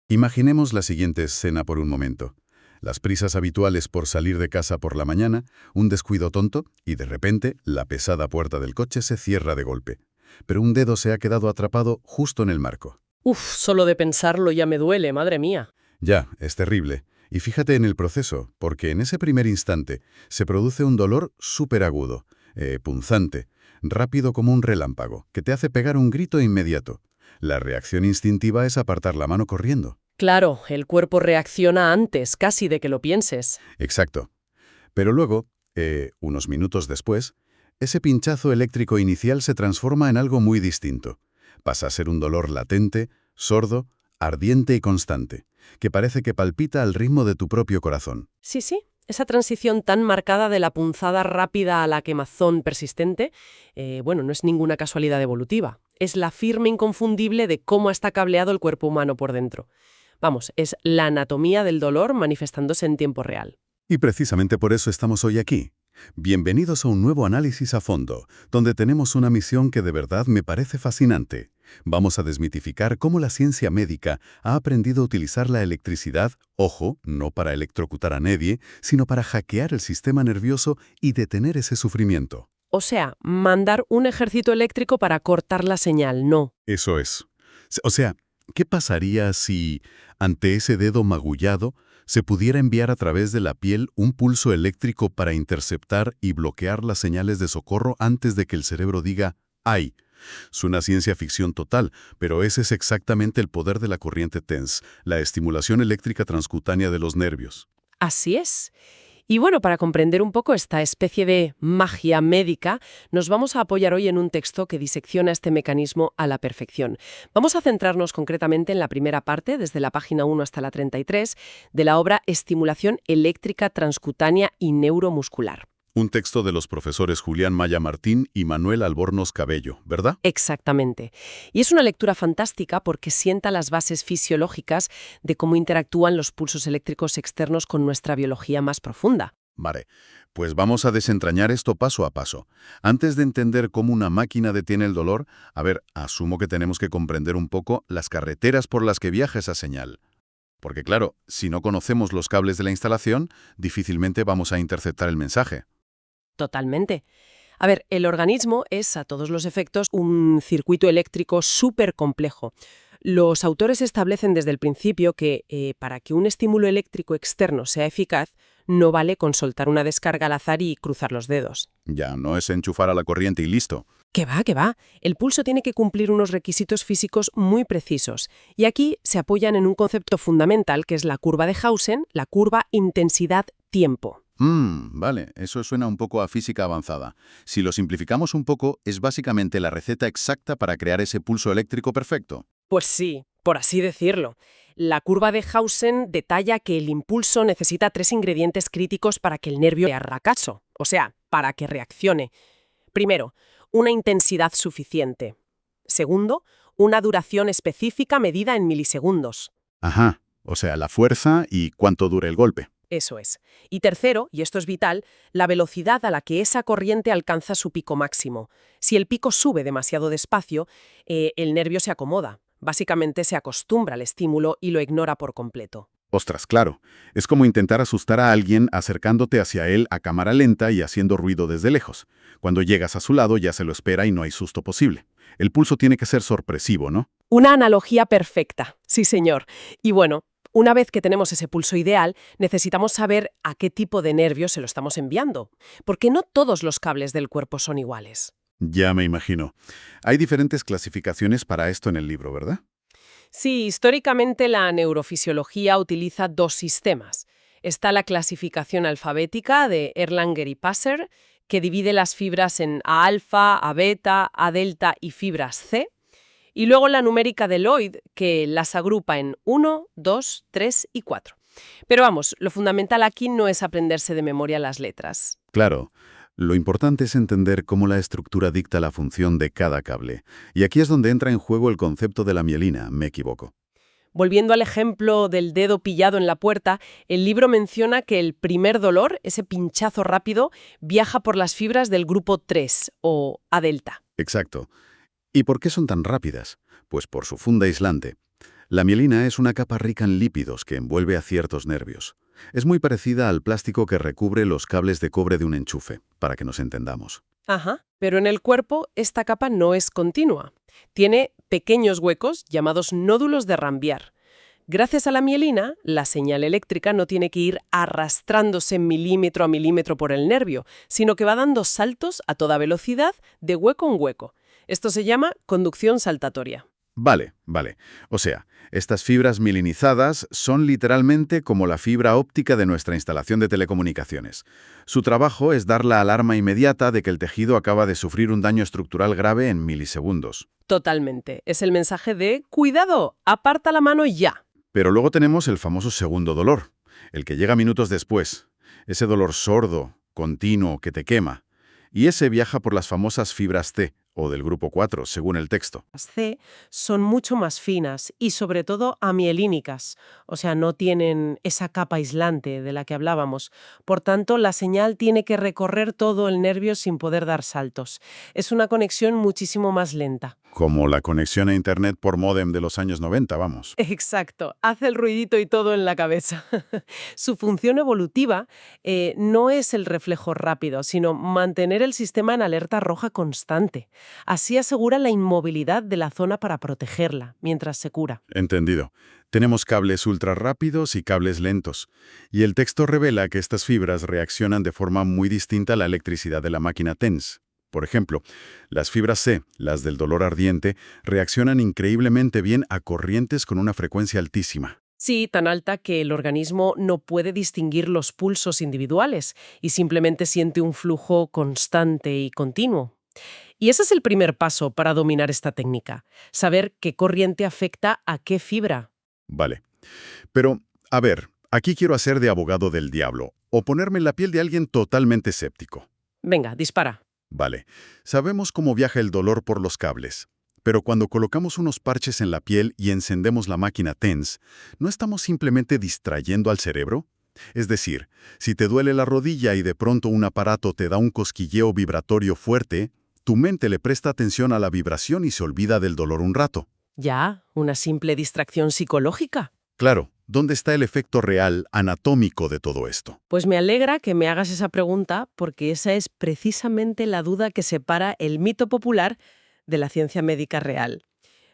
Imaginemos la siguiente escena por un momento. Las prisas habituales por salir de casa por la mañana, un descuido tonto y de repente la pesada puerta del coche se cierra de golpe. Pero un dedo se ha quedado atrapado justo en el marco. Uf, solo de pensarlo ya me duele, madre mía. Ya, es terrible. Y fíjate en el proceso, porque en ese primer instante se produce un dolor súper agudo, punzante, rápido como un relámpago, que te hace pegar un grito inmediato. La reacción instintiva es apartar la mano corriendo. Claro, el cuerpo reacciona antes, casi de que lo pienses. Exacto. Pero luego, unos minutos después, ese pinchazo eléctrico inicial se transforma en algo muy distinto. Pasa a ser un dolor latente, sordo, ardiente y constante, que parece que palpita al ritmo de tu propio corazón. Sí, sí, esa transición tan marcada de la punzada rápida a la quemazón persistente, bueno, no es ninguna casualidad evolutiva. Es la firma inconfundible de cómo está cableado el cuerpo humano por dentro. Vamos, es la anatomía del dolor manifestándose en tiempo real. Y precisamente por eso estamos hoy aquí. Bienvenidos a un nuevo análisis a fondo, donde tenemos una misión que de verdad me parece fascinante. Vamos a desmitificar cómo la ciencia médica ha aprendido a utilizar la electricidad, ojo, no para electrocutar a nadie, sino para hackear el sistema nervioso y detener ese sufrimiento. O sea, mandar un ejército eléctrico para cortar la señal, no. Eso es. O sea, ¿qué pasaría si, ante ese dedo magullado, se pudiera enviar a través de la piel un pulso eléctrico para interceptar y bloquear las señales de socorro antes de que el cerebro diga ¡ay! Suena ciencia ficción total, pero ese es exactamente el poder de la corriente TENS, la estimulación eléctrica transcutánea de los nervios. Así es. Y bueno, para comprender un poco esta especie de magia médica, nos vamos a apoyar hoy en un texto que disecciona este mecanismo a la perfección. Vamos a centrarnos concretamente en la primera parte, desde la página 1 hasta la 33, de la obra Estimulación eléctrica transcutánea y neuromuscular. Un texto de los profesores Julián Maya Martín y Manuel Albornoz Cabello, ¿verdad? Exactamente. Y es una lectura fantástica porque sienta las bases fisiológicas de cómo interactúan los pulsos eléctricos externos con nuestra biología más profunda. Vale, pues vamos a desentrañar esto paso a paso. Antes de entender cómo una máquina detiene el dolor, asumo que tenemos que comprender un poco las carreteras por las que viaja esa señal. Porque claro, si no conocemos los cables de la instalación, difícilmente vamos a interceptar el mensaje. Totalmente. A ver, el organismo es, a todos los efectos, un circuito eléctrico súper complejo. Los autores establecen desde el principio que para que un estímulo eléctrico externo sea eficaz, no vale con soltar una descarga al azar y cruzar los dedos. Ya, no es enchufar a la corriente y listo. ¿Qué va, qué va? El pulso tiene que cumplir unos requisitos físicos muy precisos. Y aquí se apoyan en un concepto fundamental que es la curva de Hausen, la curva intensidad-tiempo. Vale, eso suena un poco a física avanzada. Si lo simplificamos un poco, es básicamente la receta exacta para crear ese pulso eléctrico perfecto. Pues sí, por así decirlo. La curva de Hausen detalla que el impulso necesita 3 ingredientes críticos para que el nervio le haga caso, o sea, para que reaccione. Primero, una intensidad suficiente. Segundo, una duración específica medida en milisegundos. Ajá, o sea, la fuerza y cuánto dure el golpe. Eso es. Y tercero, y esto es vital, la velocidad a la que esa corriente alcanza su pico máximo. Si el pico sube demasiado despacio, el nervio se acomoda. Básicamente se acostumbra al estímulo y lo ignora por completo. Ostras, claro. Es como intentar asustar a alguien acercándote hacia él a cámara lenta y haciendo ruido desde lejos. Cuando llegas a su lado ya se lo espera y no hay susto posible. El pulso tiene que ser sorpresivo, ¿no? Una analogía perfecta, sí señor. Y bueno, una vez que tenemos ese pulso ideal, necesitamos saber a qué tipo de nervio se lo estamos enviando, porque no todos los cables del cuerpo son iguales. Ya me imagino. Hay diferentes clasificaciones para esto en el libro, ¿verdad? Sí, históricamente la neurofisiología utiliza 2 sistemas. Está la clasificación alfabética de Erlanger y Passer, que divide las fibras en A alfa, A beta, A delta y fibras C. Y luego la numérica de Lloyd, que las agrupa en 1, 2, 3 y 4. Pero vamos, lo fundamental aquí no es aprenderse de memoria las letras. Claro. Lo importante es entender cómo la estructura dicta la función de cada cable. Y aquí es donde entra en juego el concepto de la mielina, ¿me equivoco? Volviendo al ejemplo del dedo pillado en la puerta, el libro menciona que el primer dolor, ese pinchazo rápido, viaja por las fibras del grupo 3 o A delta. Exacto. ¿Y por qué son tan rápidas? Pues por su funda aislante. La mielina es una capa rica en lípidos que envuelve a ciertos nervios. Es muy parecida al plástico que recubre los cables de cobre de un enchufe, para que nos entendamos. Ajá. Pero en el cuerpo esta capa no es continua. Tiene pequeños huecos llamados nódulos de Rambier. Gracias a la mielina, la señal eléctrica no tiene que ir arrastrándose milímetro a milímetro por el nervio, sino que va dando saltos a toda velocidad de hueco en hueco. Esto se llama conducción saltatoria. Vale. O sea, estas fibras mielinizadas son literalmente como la fibra óptica de nuestra instalación de telecomunicaciones. Su trabajo es dar la alarma inmediata de que el tejido acaba de sufrir un daño estructural grave en milisegundos. Totalmente. Es el mensaje de ¡cuidado! ¡Aparta la mano ya! Pero luego tenemos el famoso segundo dolor, el que llega minutos después. Ese dolor sordo, continuo, que te quema. Y ese viaja por las famosas fibras T, o del grupo 4, según el texto. Las C son mucho más finas y sobre todo amielínicas, o sea, no tienen esa capa aislante de la que hablábamos. Por tanto, la señal tiene que recorrer todo el nervio sin poder dar saltos. Es una conexión muchísimo más lenta. Como la conexión a Internet por módem de los años 90, vamos. Exacto, hace el ruidito y todo en la cabeza. Su función evolutiva no es el reflejo rápido, sino mantener el sistema en alerta roja constante. Así asegura la inmovilidad de la zona para protegerla mientras se cura. Entendido. Tenemos cables ultra rápidos y cables lentos. Y el texto revela que estas fibras reaccionan de forma muy distinta a la electricidad de la máquina TENS. Por ejemplo, las fibras C, las del dolor ardiente, reaccionan increíblemente bien a corrientes con una frecuencia altísima. Sí, tan alta que el organismo no puede distinguir los pulsos individuales y simplemente siente un flujo constante y continuo. Y ese es el primer paso para dominar esta técnica, saber qué corriente afecta a qué fibra. Vale. Pero, a ver, aquí quiero hacer de abogado del diablo, o ponerme en la piel de alguien totalmente escéptico. Venga, dispara. Vale, sabemos cómo viaja el dolor por los cables, pero cuando colocamos unos parches en la piel y encendemos la máquina TENS, ¿no estamos simplemente distrayendo al cerebro? Es decir, si te duele la rodilla y de pronto un aparato te da un cosquilleo vibratorio fuerte, tu mente le presta atención a la vibración y se olvida del dolor un rato. Ya, una simple distracción psicológica. Claro, ¿dónde está el efecto real, anatómico de todo esto? Pues me alegra que me hagas esa pregunta porque esa es precisamente la duda que separa el mito popular de la ciencia médica real.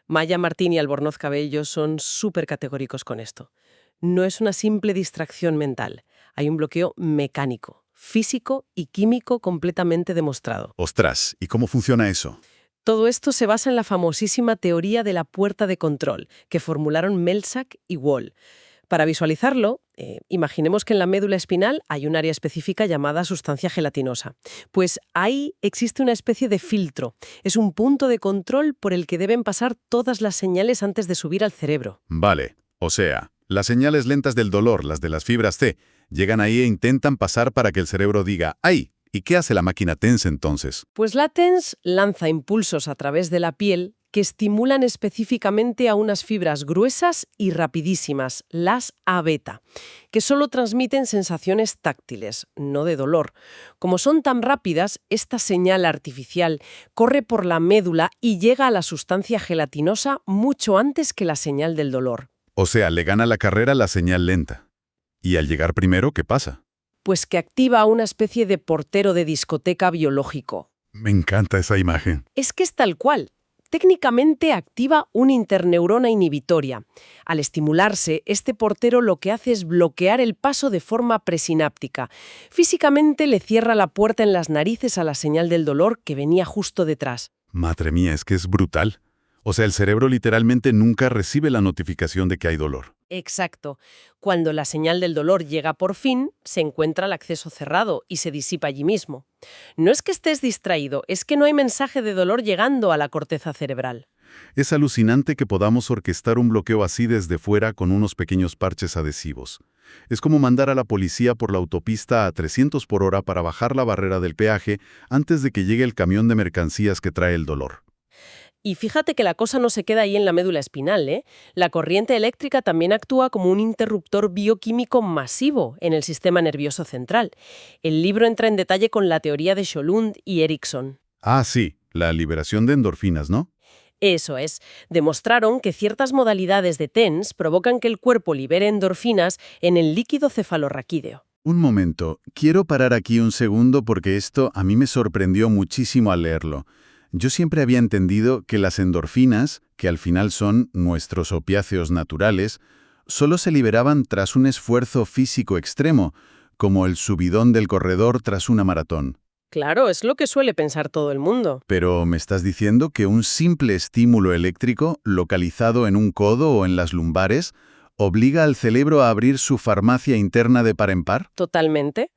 Maya Martín y Albornoz Cabello son súper categóricos con esto. No es una simple distracción mental, hay un bloqueo mecánico, físico y químico completamente demostrado. Ostras, ¿y cómo funciona eso? Todo esto se basa en la famosísima teoría de la puerta de control, que formularon Melzack y Wall. Para visualizarlo, imaginemos que en la médula espinal hay un área específica llamada sustancia gelatinosa. Pues ahí existe una especie de filtro. Es un punto de control por el que deben pasar todas las señales antes de subir al cerebro. Vale, o sea, las señales lentas del dolor, las de las fibras T, llegan ahí e intentan pasar para que el cerebro diga ¡ay! ¿Y qué hace la máquina TENS entonces? Pues la TENS lanza impulsos a través de la piel que estimulan específicamente a unas fibras gruesas y rapidísimas, las A-beta, que solo transmiten sensaciones táctiles, no de dolor. Como son tan rápidas, esta señal artificial corre por la médula y llega a la sustancia gelatinosa mucho antes que la señal del dolor. O sea, le gana la carrera la señal lenta. ¿Y al llegar primero, qué pasa? Pues que activa una especie de portero de discoteca biológico. Me encanta esa imagen. Es que es tal cual. Técnicamente activa una interneurona inhibitoria. Al estimularse, este portero lo que hace es bloquear el paso de forma presináptica. Físicamente le cierra la puerta en las narices a la señal del dolor que venía justo detrás. Madre mía, es que es brutal. O sea, el cerebro literalmente nunca recibe la notificación de que hay dolor. Exacto. Cuando la señal del dolor llega por fin, se encuentra el acceso cerrado y se disipa allí mismo. No es que estés distraído, es que no hay mensaje de dolor llegando a la corteza cerebral. Es alucinante que podamos orquestar un bloqueo así desde fuera con unos pequeños parches adhesivos. Es como mandar a la policía por la autopista a 300 por hora para bajar la barrera del peaje antes de que llegue el camión de mercancías que trae el dolor. Y fíjate que la cosa no se queda ahí en la médula espinal, ¿eh? La corriente eléctrica también actúa como un interruptor bioquímico masivo en el sistema nervioso central. El libro entra en detalle con la teoría de Sjölund y Eriksson. Ah, sí, la liberación de endorfinas, ¿no? Eso es, demostraron que ciertas modalidades de TENS provocan que el cuerpo libere endorfinas en el líquido cefalorraquídeo. Un momento, quiero parar aquí un segundo porque esto a mí me sorprendió muchísimo al leerlo. Yo siempre había entendido que las endorfinas, que al final son nuestros opiáceos naturales, solo se liberaban tras un esfuerzo físico extremo, como el subidón del corredor tras una maratón. Claro, es lo que suele pensar todo el mundo. Pero me estás diciendo que un simple estímulo eléctrico localizado en un codo o en las lumbares obliga al cerebro a abrir su farmacia interna de par en par. Totalmente.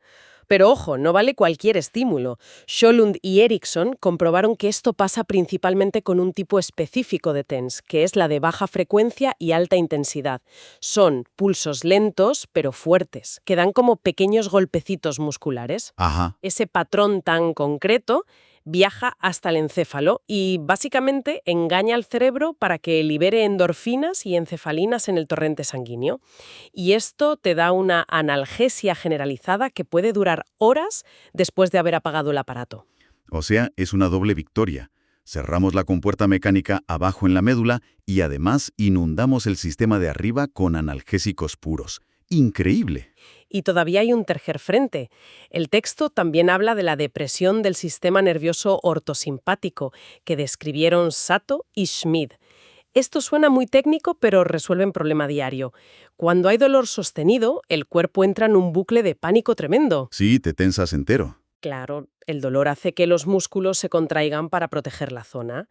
Pero ojo, no vale cualquier estímulo. Sjölund y Eriksson comprobaron que esto pasa principalmente con un tipo específico de TENS, que es la de baja frecuencia y alta intensidad. Son pulsos lentos, pero fuertes, que dan como pequeños golpecitos musculares. Ajá. Ese patrón tan concreto viaja hasta el encéfalo y básicamente engaña al cerebro para que libere endorfinas y encefalinas en el torrente sanguíneo. Y esto te da una analgesia generalizada que puede durar horas después de haber apagado el aparato. O sea, es una doble victoria. Cerramos la compuerta mecánica abajo en la médula y además inundamos el sistema de arriba con analgésicos puros. ¡Increíble! Y todavía hay un tercer frente. El texto también habla de la depresión del sistema nervioso ortosimpático, que describieron Sato y Schmid. Esto suena muy técnico, pero resuelve un problema diario. Cuando hay dolor sostenido, el cuerpo entra en un bucle de pánico tremendo. Sí, te tensas entero. Claro, el dolor hace que los músculos se contraigan para proteger la zona.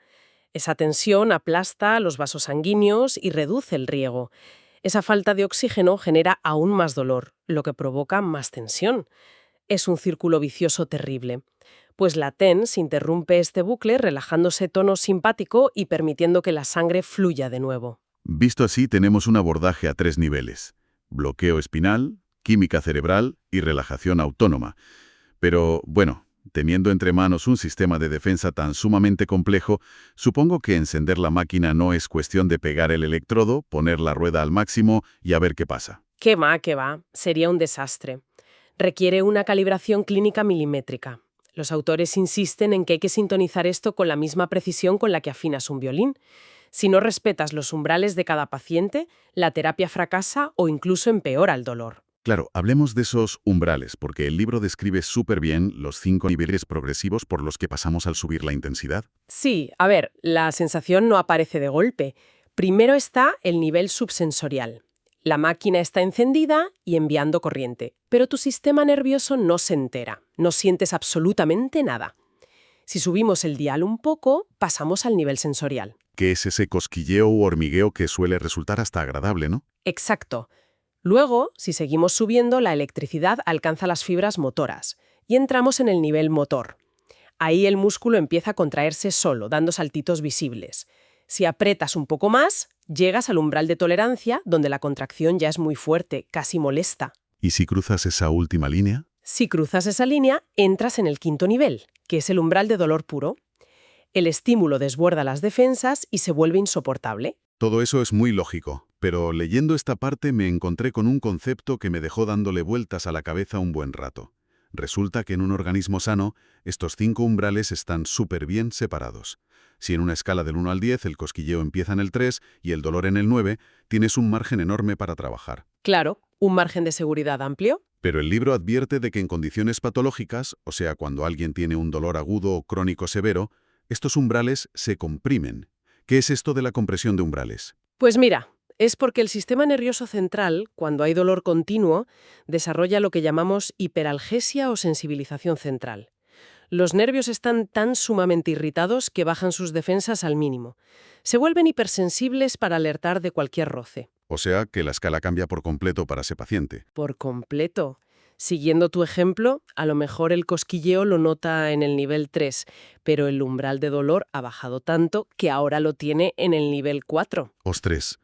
Esa tensión aplasta los vasos sanguíneos y reduce el riego. Esa falta de oxígeno genera aún más dolor, lo que provoca más tensión. Es un círculo vicioso terrible. Pues la TENS interrumpe este bucle relajándose tono simpático y permitiendo que la sangre fluya de nuevo. Visto así, tenemos un abordaje a 3 niveles. Bloqueo espinal, química cerebral y relajación autónoma. Pero, bueno, teniendo entre manos un sistema de defensa tan sumamente complejo, supongo que encender la máquina no es cuestión de pegar el electrodo, poner la rueda al máximo y a ver qué pasa. ¿Qué va? Sería un desastre. Requiere una calibración clínica milimétrica. Los autores insisten en que hay que sintonizar esto con la misma precisión con la que afinas un violín. Si no respetas los umbrales de cada paciente, la terapia fracasa o incluso empeora el dolor. Claro, hablemos de esos umbrales, porque el libro describe súper bien los 5 niveles progresivos por los que pasamos al subir la intensidad. Sí, a ver, la sensación no aparece de golpe. Primero está el nivel subsensorial. La máquina está encendida y enviando corriente, pero tu sistema nervioso no se entera, no sientes absolutamente nada. Si subimos el dial un poco, pasamos al nivel sensorial. Que es ese cosquilleo u hormigueo que suele resultar hasta agradable, ¿no? Exacto. Luego, si seguimos subiendo, la electricidad alcanza las fibras motoras y entramos en el nivel motor. Ahí el músculo empieza a contraerse solo, dando saltitos visibles. Si aprietas un poco más, llegas al umbral de tolerancia, donde la contracción ya es muy fuerte, casi molesta. ¿Y si cruzas esa última línea? Si cruzas esa línea, entras en el quinto nivel, que es el umbral de dolor puro. El estímulo desborda las defensas y se vuelve insoportable. Todo eso es muy lógico, pero leyendo esta parte me encontré con un concepto que me dejó dándole vueltas a la cabeza un buen rato. Resulta que en un organismo sano, estos 5 umbrales están súper bien separados. Si en una escala del 1 al 10 el cosquilleo empieza en el 3 y el dolor en el 9, tienes un margen enorme para trabajar. Claro, un margen de seguridad amplio. Pero el libro advierte de que en condiciones patológicas, o sea, cuando alguien tiene un dolor agudo o crónico severo, estos umbrales se comprimen. ¿Qué es esto de la compresión de umbrales? Pues mira, es porque el sistema nervioso central, cuando hay dolor continuo, desarrolla lo que llamamos hiperalgesia o sensibilización central. Los nervios están tan sumamente irritados que bajan sus defensas al mínimo. Se vuelven hipersensibles para alertar de cualquier roce. O sea, que la escala cambia por completo para ese paciente. Por completo. Siguiendo tu ejemplo, a lo mejor el cosquilleo lo nota en el nivel 3, pero el umbral de dolor ha bajado tanto que ahora lo tiene en el nivel 4. ¡Ostras!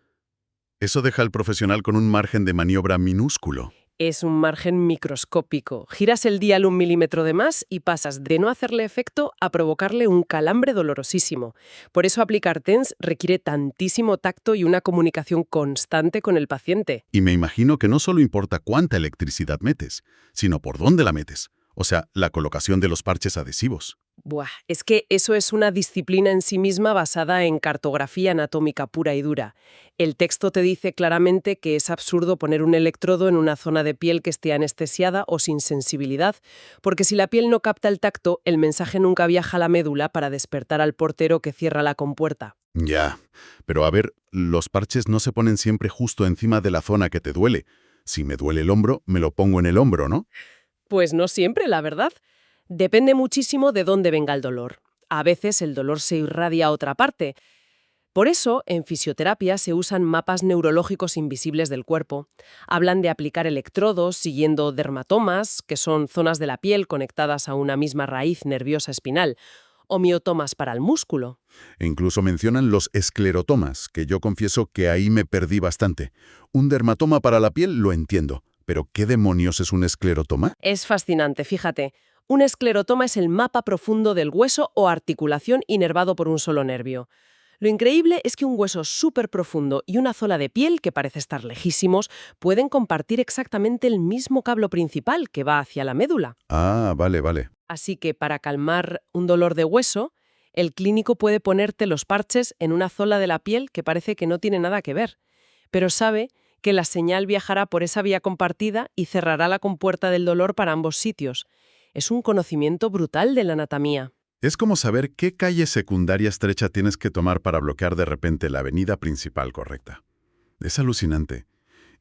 Eso deja al profesional con un margen de maniobra minúsculo. Es un margen microscópico. Giras el dial 1 milímetro de más y pasas de no hacerle efecto a provocarle un calambre dolorosísimo. Por eso aplicar TENS requiere tantísimo tacto y una comunicación constante con el paciente. Y me imagino que no solo importa cuánta electricidad metes, sino por dónde la metes. O sea, la colocación de los parches adhesivos. Buah, es que eso es una disciplina en sí misma basada en cartografía anatómica pura y dura. El texto te dice claramente que es absurdo poner un electrodo en una zona de piel que esté anestesiada o sin sensibilidad, porque si la piel no capta el tacto, el mensaje nunca viaja a la médula para despertar al portero que cierra la compuerta. Ya, pero a ver, los parches no se ponen siempre justo encima de la zona que te duele. Si me duele el hombro, me lo pongo en el hombro, ¿no? Pues no siempre, la verdad. Depende muchísimo de dónde venga el dolor. A veces el dolor se irradia a otra parte. Por eso, en fisioterapia se usan mapas neurológicos invisibles del cuerpo. Hablan de aplicar electrodos siguiendo dermatomas, que son zonas de la piel conectadas a una misma raíz nerviosa espinal, o miotomas para el músculo. E incluso mencionan los esclerotomas, que yo confieso que ahí me perdí bastante. Un dermatoma para la piel lo entiendo, pero ¿qué demonios es un esclerotoma? Es fascinante, fíjate. Un esclerotoma es el mapa profundo del hueso o articulación inervado por un solo nervio. Lo increíble es que un hueso súper profundo y una zona de piel, que parece estar lejísimos, pueden compartir exactamente el mismo cable principal que va hacia la médula. Ah, vale, vale. Así que para calmar un dolor de hueso, el clínico puede ponerte los parches en una zona de la piel que parece que no tiene nada que ver, pero sabe que la señal viajará por esa vía compartida y cerrará la compuerta del dolor para ambos sitios. Es un conocimiento brutal de la anatomía. Es como saber qué calle secundaria estrecha tienes que tomar para bloquear de repente la avenida principal correcta. Es alucinante.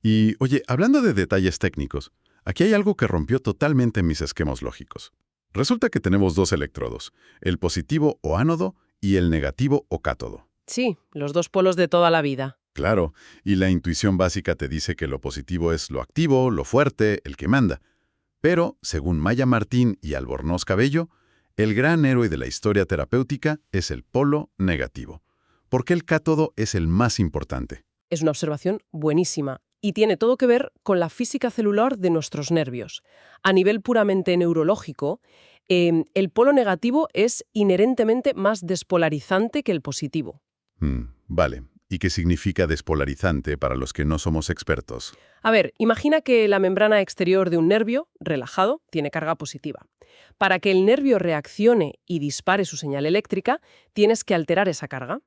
Y, oye, hablando de detalles técnicos, aquí hay algo que rompió totalmente mis esquemas lógicos. Resulta que tenemos dos electrodos, el positivo o ánodo y el negativo o cátodo. Sí, los dos polos de toda la vida. Claro, y la intuición básica te dice que lo positivo es lo activo, lo fuerte, el que manda. Pero, según Maya Martín y Albornoz Cabello, el gran héroe de la historia terapéutica es el polo negativo, porque el cátodo es el más importante. Es una observación buenísima y tiene todo que ver con la física celular de nuestros nervios. A nivel puramente neurológico, el polo negativo es inherentemente más despolarizante que el positivo. Vale. ¿Y qué significa despolarizante para los que no somos expertos? A ver, imagina que la membrana exterior de un nervio, relajado, tiene carga positiva. Para que el nervio reaccione y dispare su señal eléctrica, tienes que alterar esa carga.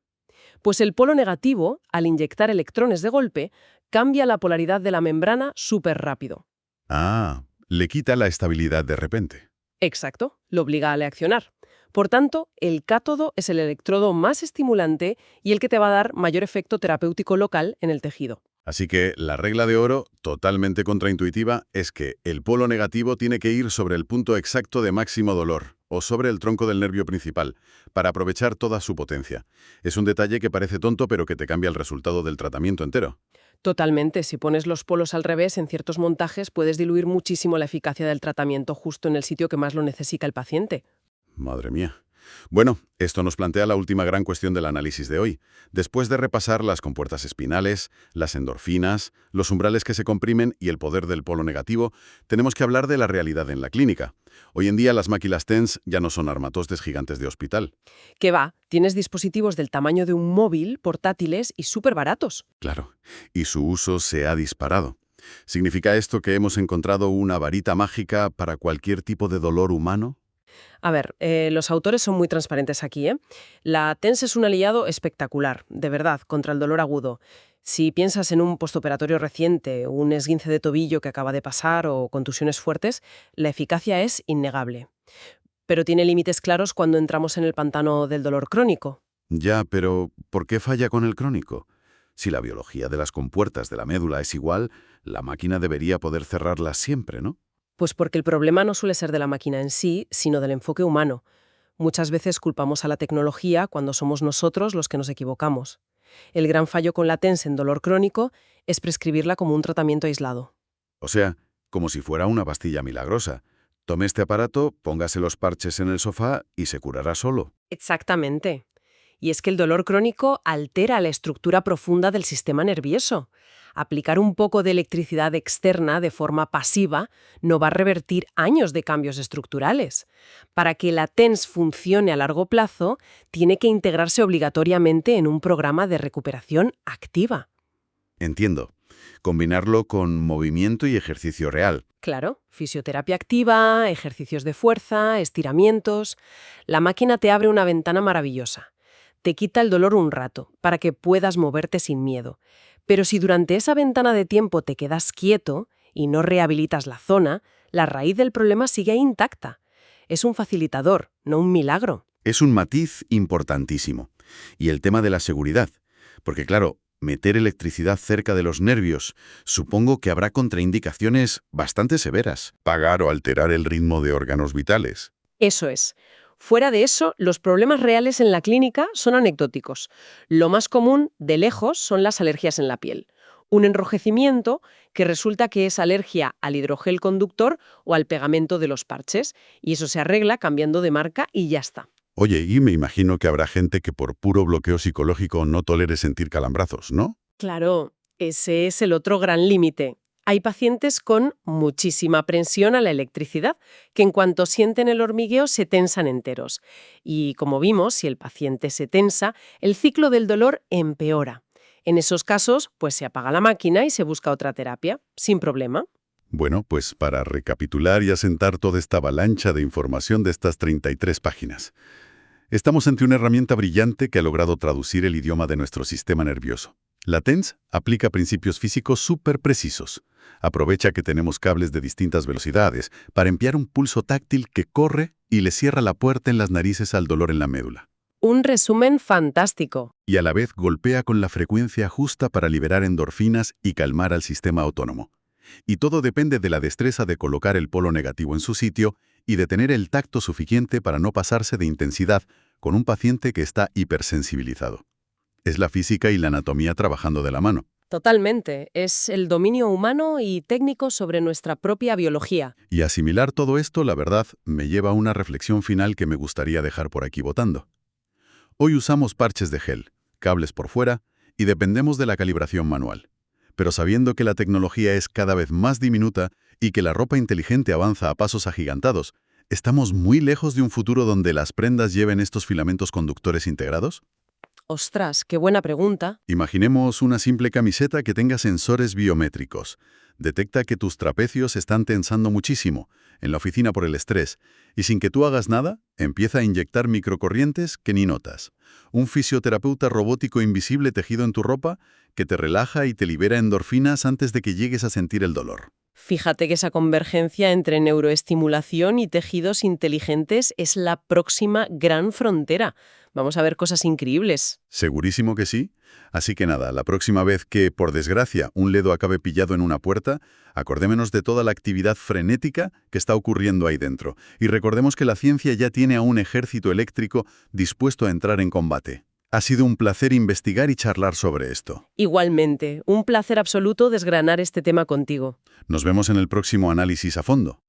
Pues el polo negativo, al inyectar electrones de golpe, cambia la polaridad de la membrana súper rápido. Ah, le quita la estabilidad de repente. Exacto, lo obliga a reaccionar. Por tanto, el cátodo es el electrodo más estimulante y el que te va a dar mayor efecto terapéutico local en el tejido. Así que la regla de oro, totalmente contraintuitiva, es que el polo negativo tiene que ir sobre el punto exacto de máximo dolor, o sobre el tronco del nervio principal, para aprovechar toda su potencia. Es un detalle que parece tonto, pero que te cambia el resultado del tratamiento entero. Totalmente, si pones los polos al revés en ciertos montajes puedes diluir muchísimo la eficacia del tratamiento justo en el sitio que más lo necesita el paciente. Madre mía. Bueno, esto nos plantea la última gran cuestión del análisis de hoy. Después de repasar las compuertas espinales, las endorfinas, los umbrales que se comprimen y el poder del polo negativo, tenemos que hablar de la realidad en la clínica. Hoy en día las máquinas TENS ya no son armatostes gigantes de hospital. ¿Qué va? Tienes dispositivos del tamaño de un móvil, portátiles y súper baratos. Claro, y su uso se ha disparado. ¿Significa esto que hemos encontrado una varita mágica para cualquier tipo de dolor humano? A ver, los autores son muy transparentes aquí, ¿eh? La TENS es un aliado espectacular, de verdad, contra el dolor agudo. Si piensas en un postoperatorio reciente, un esguince de tobillo que acaba de pasar o contusiones fuertes, la eficacia es innegable. Pero tiene límites claros cuando entramos en el pantano del dolor crónico. Ya, pero ¿por qué falla con el crónico? Si la biología de las compuertas de la médula es igual, la máquina debería poder cerrarlas siempre, ¿no? Pues porque el problema no suele ser de la máquina en sí, sino del enfoque humano. Muchas veces culpamos a la tecnología cuando somos nosotros los que nos equivocamos. El gran fallo con la TENS en dolor crónico es prescribirla como un tratamiento aislado. O sea, como si fuera una pastilla milagrosa. Tome este aparato, póngase los parches en el sofá y se curará solo. Exactamente. Y es que el dolor crónico altera la estructura profunda del sistema nervioso. Aplicar un poco de electricidad externa de forma pasiva no va a revertir años de cambios estructurales. Para que la TENS funcione a largo plazo, tiene que integrarse obligatoriamente en un programa de recuperación activa. Entiendo. Combinarlo con movimiento y ejercicio real. Claro, fisioterapia activa, ejercicios de fuerza, estiramientos. La máquina te abre una ventana maravillosa. Te quita el dolor un rato, para que puedas moverte sin miedo. Pero si durante esa ventana de tiempo te quedas quieto y no rehabilitas la zona, la raíz del problema sigue ahí intacta. Es un facilitador, no un milagro. Es un matiz importantísimo. Y el tema de la seguridad. Porque claro, meter electricidad cerca de los nervios, supongo que habrá contraindicaciones bastante severas. Pagar o alterar el ritmo de órganos vitales. Eso es. Fuera de eso, los problemas reales en la clínica son anecdóticos. Lo más común, de lejos, son las alergias en la piel. Un enrojecimiento que resulta que es alergia al hidrogel conductor o al pegamento de los parches, y eso se arregla cambiando de marca y ya está. Oye, y me imagino que habrá gente que por puro bloqueo psicológico no tolere sentir calambrazos, ¿no? Claro, ese es el otro gran límite. Hay pacientes con muchísima aprensión a la electricidad, que en cuanto sienten el hormigueo se tensan enteros. Y como vimos, si el paciente se tensa, el ciclo del dolor empeora. En esos casos, pues se apaga la máquina y se busca otra terapia, sin problema. Bueno, pues para recapitular y asentar toda esta avalancha de información de estas 33 páginas. Estamos ante una herramienta brillante que ha logrado traducir el idioma de nuestro sistema nervioso. La TENS aplica principios físicos súper precisos. Aprovecha que tenemos cables de distintas velocidades para enviar un pulso táctil que corre y le cierra la puerta en las narices al dolor en la médula. Un resumen fantástico. Y a la vez golpea con la frecuencia justa para liberar endorfinas y calmar al sistema autónomo. Y todo depende de la destreza de colocar el polo negativo en su sitio y de tener el tacto suficiente para no pasarse de intensidad con un paciente que está hipersensibilizado. Es la física y la anatomía trabajando de la mano. Totalmente. Es el dominio humano y técnico sobre nuestra propia biología. Y asimilar todo esto, la verdad, me lleva a una reflexión final que me gustaría dejar por aquí botando. Hoy usamos parches de gel, cables por fuera y dependemos de la calibración manual. Pero sabiendo que la tecnología es cada vez más diminuta y que la ropa inteligente avanza a pasos agigantados, ¿estamos muy lejos de un futuro donde las prendas lleven estos filamentos conductores integrados? Ostras, qué buena pregunta. Imaginemos una simple camiseta que tenga sensores biométricos. Detecta que tus trapecios están tensando muchísimo, en la oficina por el estrés, y sin que tú hagas nada, empieza a inyectar microcorrientes que ni notas. Un fisioterapeuta robótico invisible tejido en tu ropa que te relaja y te libera endorfinas antes de que llegues a sentir el dolor. Fíjate que esa convergencia entre neuroestimulación y tejidos inteligentes es la próxima gran frontera. Vamos a ver cosas increíbles. Segurísimo que sí. Así que nada, la próxima vez que, por desgracia, un ledo acabe pillado en una puerta, acordémonos de toda la actividad frenética que está ocurriendo ahí dentro. Y recordemos que la ciencia ya tiene a un ejército eléctrico dispuesto a entrar en combate. Ha sido un placer investigar y charlar sobre esto. Igualmente, un placer absoluto desgranar este tema contigo. Nos vemos en el próximo análisis a fondo.